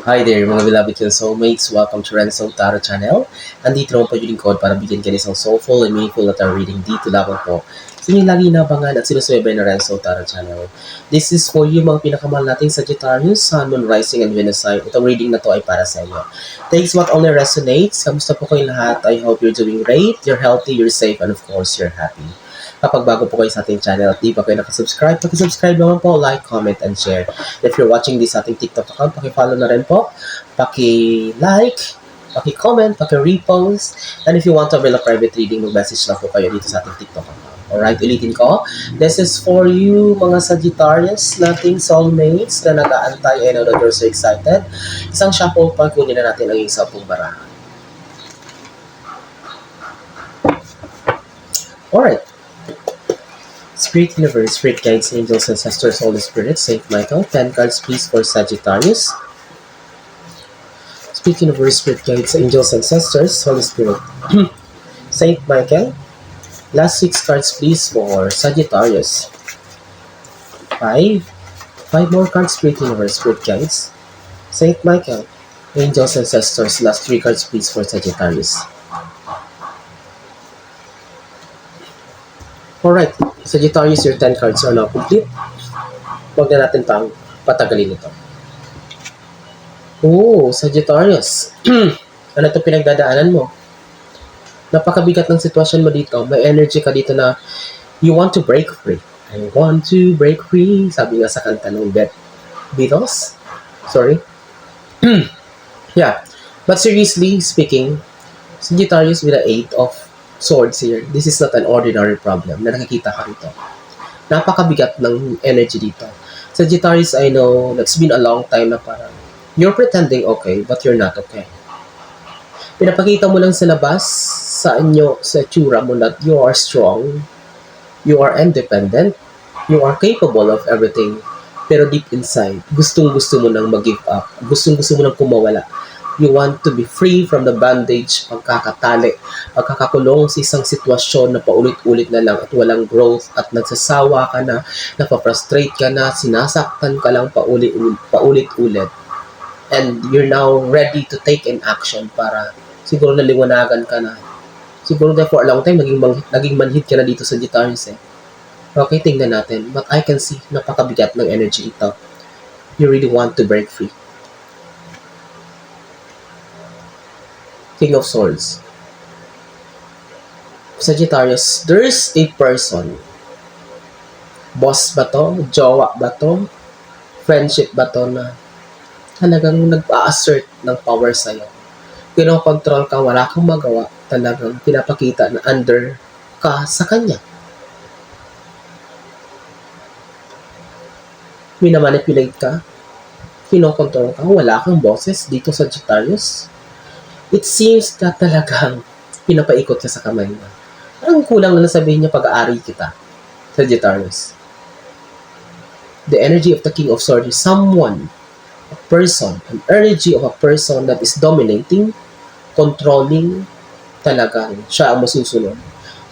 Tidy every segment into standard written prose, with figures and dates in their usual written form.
Hi there mga beloved and soulmates. Welcome to Renzo Tarot Channel. Andito naman po yung lingkod para bigyan kayo isang soulful and meaningful na tarot reading dito lamang po sa inyong lagi nabangan at sinusuwebay na Renzo Tarot Channel. This is for you mga pinakamahal nating Sagittarius, Sun, Moon, Rising, and Venus sign. Itong reading na to ay para sa inyo. Takes what only resonates. Kamusta po kayong lahat? I hope you're doing great, you're healthy, you're safe, and of course, you're happy. Kapag bago po kayo sa ating channel at di pa kayo nakasubscribe, pakisubscribe naman po, like, comment, and share. If you're watching this sa ating TikTok account, pakifollow na rin po, paki-like, paki-comment, paki-repost, and if you want to avail a private reading, mag-message lang po kayo dito sa ating TikTok account. Alright, ulitin ko, this is for you mga Sagittarius nating soulmates na nag-aantay and that you're so excited. Isang shuffle pa, kunin na natin ang isang pong barahan. Alright. Spirit Universe, Spirit Guides, Angels, Ancestors, Holy Spirit, Saint Michael. 10 cards please for Sagittarius. Spirit Universe, Spirit Guides, Angels, Ancestors, Holy Spirit, Saint Michael. Last 6 cards please for Sagittarius. 5 more cards, Spirit Universe, Spirit Guides, Saint Michael, Angels, Ancestors. Last 3 cards please for Sagittarius. Alright, Sagittarius, your 10 cards are now complete. Huwag na natin pang patagalin ito. Oh, Sagittarius. Ano ito pinagdadaanan mo? Napakabigat ng sitwasyon mo dito. May energy ka dito na you want to break free. I want to break free. Sabi nga sa kanta ng Beatles. Sorry. Yeah. But seriously speaking, Sagittarius with the 8 of Swords here, this is not an ordinary problem na nakikita ka rito. Napakabigat ng energy dito. Sagittarius, I know, it's been a long time na parang you're pretending okay, but you're not okay. Pinapakita mo lang sa labas, sa inyo, sa tsura mo that you are strong, you are independent, you are capable of everything. Pero deep inside, gustong-gusto mo nang mag-give up. Gustong-gusto mo nang kumawala. You want to be free from the bandage, pagkakatali, pagkakakulong sa isang sitwasyon na paulit-ulit na lang at walang growth at nagsasawa ka na, napafrustrate ka na, sinasaktan ka lang paulit-ulit. And you're now ready to take an action para siguro naliwanagan ka na. Siguro for a long time, naging manhid ka na dito sa Sagittarius eh. Okay, tingnan natin. But I can see, napakabigat ng energy ito. You really want to break free. King of Swords. Sagittarius, there's a person. Boss ba to? Jowa ba to? Friendship ba to na talagang nag-a-assert ng power sa'yo? Kinokontrol ka, wala kang magawa. Talagang pinapakita na under ka sa kanya. Minamanipulate ka. Kinokontrol ka, wala kang boses dito sa Sagittarius. It seems na talagang pinapaikot ka sa kamay mo. Parang kulang na sabihin niya pag-aari kita, Sagittarius. The energy of the King of Swords is someone, a person, an energy of a person that is dominating, controlling, talagang siya ang masusunod.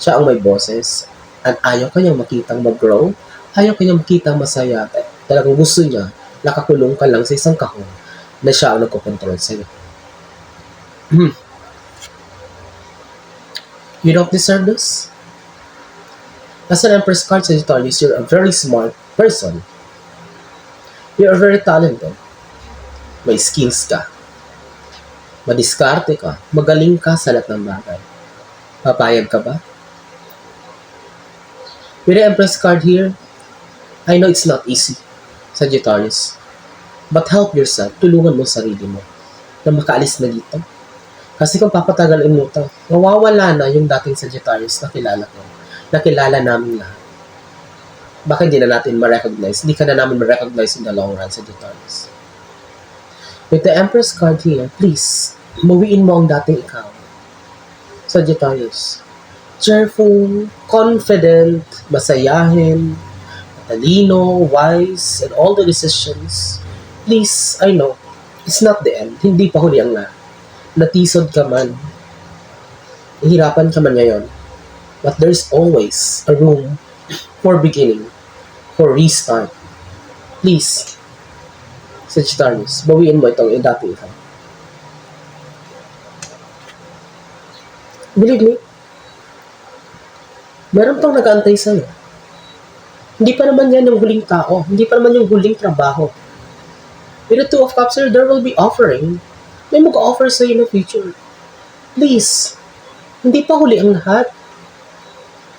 Siya ang may boses. At ayaw kanyang makitang mag-grow, ayaw kanyang makitang masaya. Talagang gusto niya, nakakulong ka lang sa isang kahon na siya ang nagkokontrol sa'yo. You don't deserve this? As an Empress card, Sagittarius, you're a very smart person. You're very talented. May skills ka. Madiskarte ka. Magaling ka sa lahat ng bagay. Papayag ka ba? With the Empress card here, I know it's not easy, Sagittarius. But help yourself. Tulungan mo sarili mo na makaalis na dito. Kasi kung papatagalin mo ito, mawawala na yung dating Sagittarius na kilala ko. Nakilala namin lahat. Baka hindi na natin ma-recognize. Hindi ka na namin ma-recognize in the long run, Sagittarius. With the Empress card here, please, mawiin mo ang dating ikaw. Sagittarius. Cheerful, confident, masayahin, matalino, wise, and all the decisions. Please, I know, it's not the end. Hindi pa huli ang lahat. Natisod ka man, hihirapan ka man ngayon, but there's always a room for beginning, for restart. Please, Sagittarius, bawiin mo itong dati ikaw. Believe me, meron pang nag-aantay sa'yo. Hindi pa naman yan yung huling tao. Hindi pa naman yung huling trabaho. With the Two of Cups here, there will be offering. May mag-offer sa'yo in the future. Please, hindi pa huli ang lahat.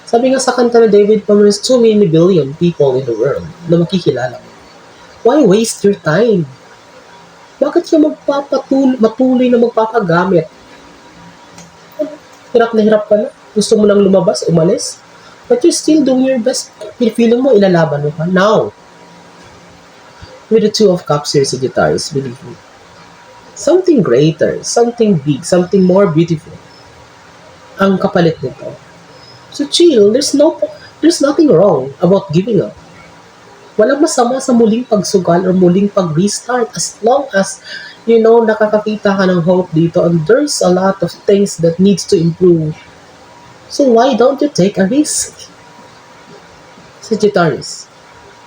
Sabi nga sa kanta na David Palmer's 2 billion people in the world na makikilala mo. Why waste your time? Bakit ka matuloy na magpapagamit? Hirap na hirap ka na. Gusto mo lang lumabas, umalis. But you're still doing your best. Feeling mo, ilalaban mo pa. Now, with the Two of Cups here, Sagittarius, believe me, something greater, something big, something more beautiful ang kapalit nito. So chill, there's nothing wrong about giving up. Walang masama sa muling pagsugal or muling pag-restart as long as, nakakakita ka ng hope dito and there's a lot of things that needs to improve. So why don't you take a risk? Sagittarius,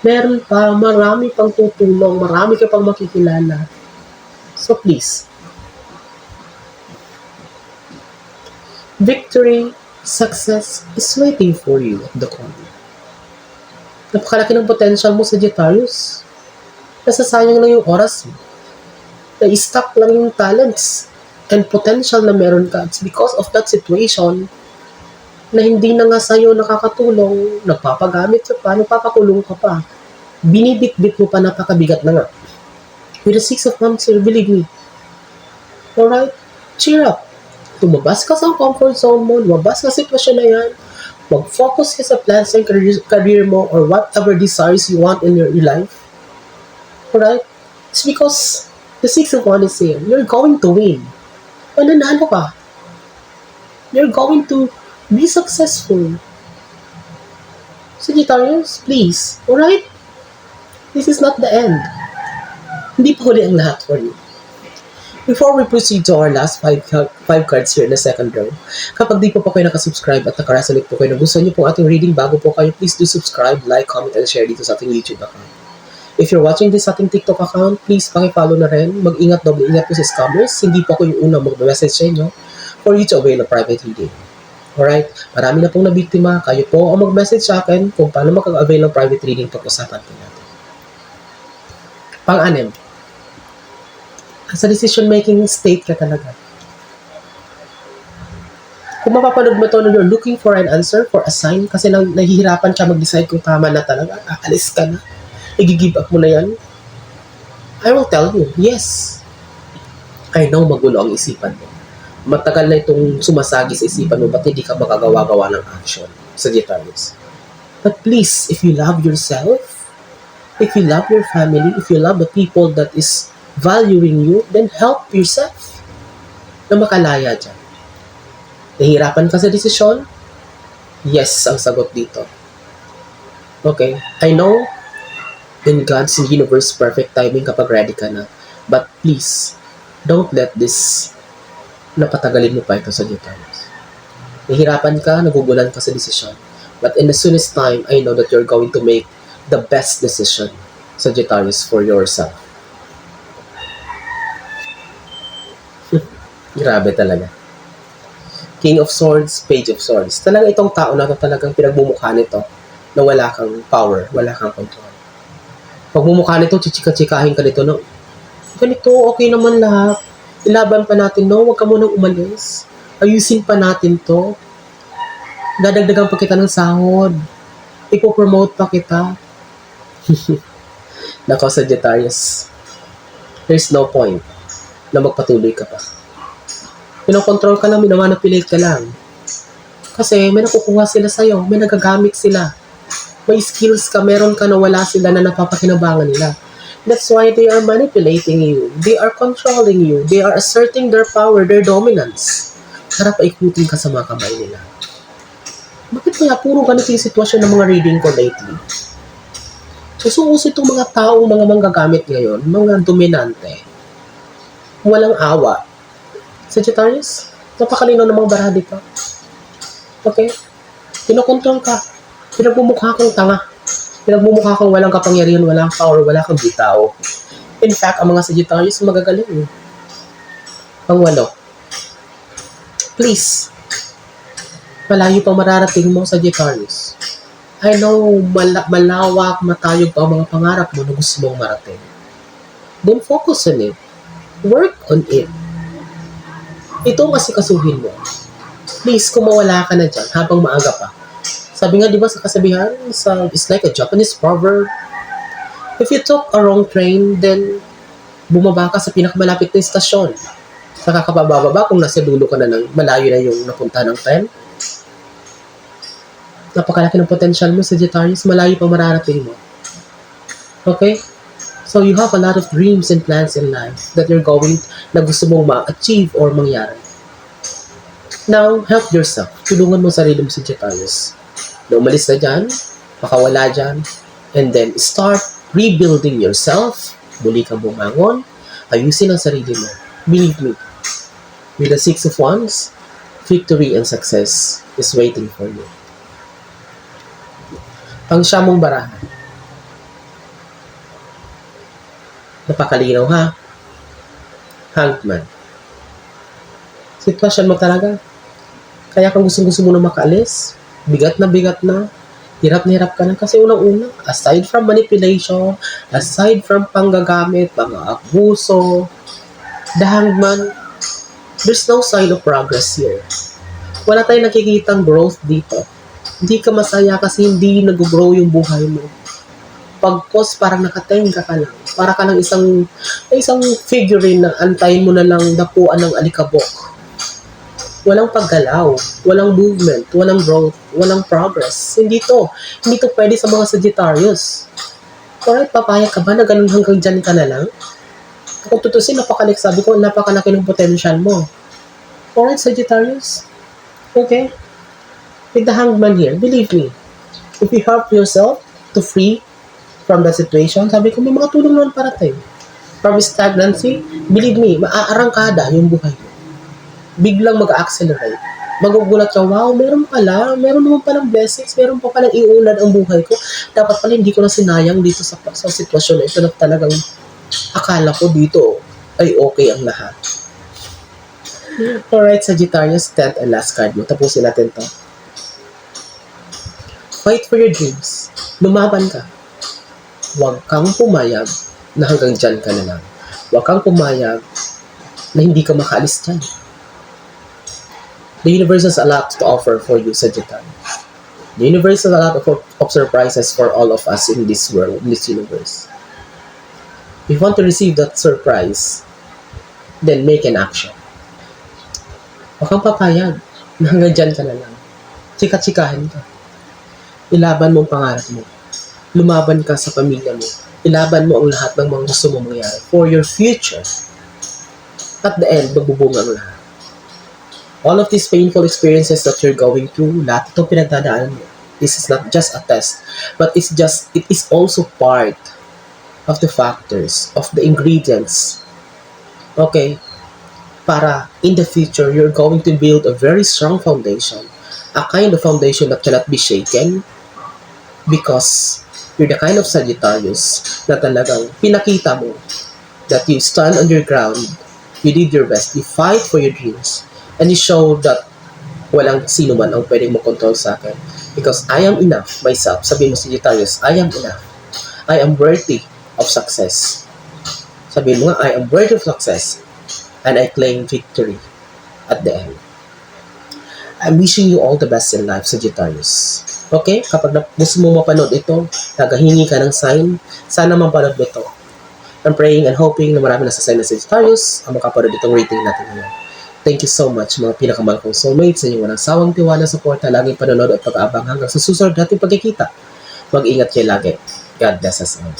meron pa, marami pang tutulong, marami ka pang makikilala. So please, victory, success is waiting for you at the corner. Napakalaki ng potential mo, Sagittarius. Nasasayang lang yung oras mo. Na-stuck lang yung talents and potential na meron ka. It's because of that situation na hindi na nga sa'yo nakakatulong, nagpapagamit ka pa, nagpapakulong ka pa. Binibit-bit mo pa, napakabigat na nga. With the Six of Wands here, believe me. Alright? Cheer up. Lumabas ka sa comfort zone mo, lumabas ka sa sitwasyon na yan, mag-focus ka sa plans and career mo or whatever desires you want in your life. Alright? It's because the Six of Wands is here. You're going to win. Mananalo ka. You're going to be successful. Sagittarius, please. Alright? This is not the end. Hindi pa huli ang lahat for you. Before we proceed to our last five cards here in the second row, kapag di po kayo nakasubscribe at nakaresonate po kayo na gusto niyo pong ating reading bago po kayo, please do subscribe, like, comment, and share dito sa ating YouTube account. If you're watching this sa ating TikTok account, please pakifollow na rin. Mag-ingat, doble ingat po sa scammers. Hindi po ako yung unang mag-message sa inyo for you to avail a private reading. Alright? Marami na pong nabiktima. Kayo po ang mag-message sa akin kung paano mag-avail ng private reading pag-usapan po natin. Pang-anim. Sa decision-making state ka talaga. Kung mapapanood mo ito na you're looking for an answer, for a sign, kasi nahihirapan ka mag-decide kung tama na talaga, aalis ka na, i-give up mo na yan, I will tell you, yes. I know magulo ang isipan mo. Matagal na itong sumasagi sa isipan mo, ba't hindi ka makagawa-gawa ng action, Sagittarius? But please, if you love yourself, if you love your family, if you love the people that is valuing you, then help yourself na makalaya dyan. Nahihirapan ka sa desisyon? Yes, ang sagot dito. Okay, I know in God's universe, perfect timing kapag ready ka na. But please, don't let this napatagalin mo pa ito sa Sagittarius. Nahihirapan ka, nagugulan ka sa desisyon. But in the soonest time, I know that you're going to make the best decision, Sagittarius, for yourself. Grabe talaga. King of Swords, Page of Swords. Talaga itong tao na ito talagang pinagmumukha nito na wala kang power, wala kang control. Pagmumukha nito, chichika-chikahin ka nito, no? Ganito, okay naman lahat. Ilaban pa natin, no? Huwag ka munang umalis. Ayusin pa natin to. Dadagdagan pa kita ng sahod. Ipopromote pa kita. Nako, Sagittarius. There's no point na magpatuloy ka pa. Pinokontrol ka lang, minamanipulat ka lang. Kasi may nakukuha sila sa'yo, may nagagamit sila. May skills ka, meron ka na wala sila na napapakinabangan nila. That's why they are manipulating you. They are controlling you. They are asserting their power, their dominance. Para paikutin ka sa mga kamay nila. Bakit kaya puro ganito yung sitwasyon ng mga reading ko lately? Uso-uso itong mga taong mga manggagamit ngayon, mga dominante. Walang awa. Sagittarius, napakalino ng mga baraha dito. Okay? Pinokontrol ka. Pinagmumukha kang tanga. Pinagmumukha kang walang kapangyarihan, walang power, wala kang bitaw. In fact, ang mga Sagittarius magagaling. Pang-walo. Please, malayo pa mararating mo, Sagittarius. I know, malawak, matayog pa ang mga pangarap mo na gusto mong marating. Don't focus on it. Work on it. Ito ang asikasuhin mo. Please, kung mawala ka na dyan habang maaga pa. Sabi nga, di ba sa kasabihan, it's like a Japanese proverb. If you took a wrong train, then bumaba ka sa pinakamalapit na istasyon. Saka ka bababa kung nasa dulo ka na ng malayo na yung napunta ng tren. Napakalaki ng potential mo, Sagittarius. Malayo pa mararating mo. Okay? So you have a lot of dreams and plans in life that you're going, na gusto mong ma-achieve or mangyari. Now, help yourself. Tulungan mo sarili mo, Sagittarius. Na umalis na dyan, makawala dyan, and then start rebuilding yourself. Muli kang bumangon, ayusin ang sarili mo. Believe me, with the 6 of Wands, victory and success is waiting for you. Ang siyamong barahan. Napakalinaw ha? Hanged Man. Sitwasyon mo talaga. Kaya kung gusto mo na makaalis, bigat na, hirap na hirap ka na. Kasi unang-una, aside from manipulation, aside from panggagamit, mga abuso, the Hanged Man, there's no sign of progress here. Wala tayong nakikitang growth dito. Hindi ka masaya kasi hindi nag-grow yung buhay mo. Pag-post, parang nakatenga ka lang. Para ka lang isang figurine na antayin mo na lang dapuan ng alikabok. Walang paggalaw, walang movement, walang growth, walang progress. Hindi to pwede sa mga Sagittarius. Alright, papayag ka ba na ganun hanggang dyan ka na lang? Kung tutusin, sabi ko, napakalaki ng potential mo. Alright, Sagittarius? Okay? With the Hanged Man here, believe me, if you help yourself to free from the situation, sabi ko, may mga tulong naman parating. From stagnancy, believe me, maaarangkada yung buhay mo. Biglang mag-accelerate. Magugulat ka, wow, meron naman palang blessings, meron pa palang iulad ang buhay ko. Dapat pala hindi ko na sinayang dito sa sitwasyon na ito na talagang akala ko dito ay okay ang lahat. Alright, Sagittarius, 10th and last card mo. Tapusin natin to. Fight for your dreams. Lumaban ka. Huwag kang pumayag na hanggang dyan ka na lang. Huwag kang pumayag na hindi ka makaalis dyan. The universe has a lot to offer for you, Sagittarius. The universe has a lot of surprises for all of us in this world, in this universe. If you want to receive that surprise, then make an action. Huwag kang papayag na hanggang dyan ka na lang. Chika-chikahin ka. Ilaban mo ang pangarap mo. Lumaban ka sa pamilya mo. Ilaban mo ang lahat ng mga gusto mo mangyari for your future. At the end, magbubunga ang lahat. All of these painful experiences that you're going through, lahat itong pinagdadaanan mo, this is not just a test, but it is also part of the factors, of the ingredients. Okay? Para in the future, you're going to build a very strong foundation. A kind of foundation that cannot be shaken because you're the kind of Sagittarius na talagang pinakita mo that you stand on your ground, you did your best, you fight for your dreams, and you show that walang sino man ang pwedeng mo control sa akin. Because I am enough myself. Sabi mo, Sagittarius, I am enough. I am worthy of success. Sabi mo nga, I am worthy of success. And I claim victory at the end. I'm wishing you all the best in life, Sagittarius. Okay? Kapag gusto mo mapanood ito, nagahingi ka ng sign, sana mapanood mo ito. I'm praying and hoping na marami na sa sign na Sagittarius ang makapanood itong rating natin ngayon. Thank you so much, mga pinakamahal kong soulmates, sa inyong walang sawang tiwala, suporta, laging panonood at pag-aabang hanggang sa susunod nating pagkikita. Mag-ingat kayo lagi. God bless us all.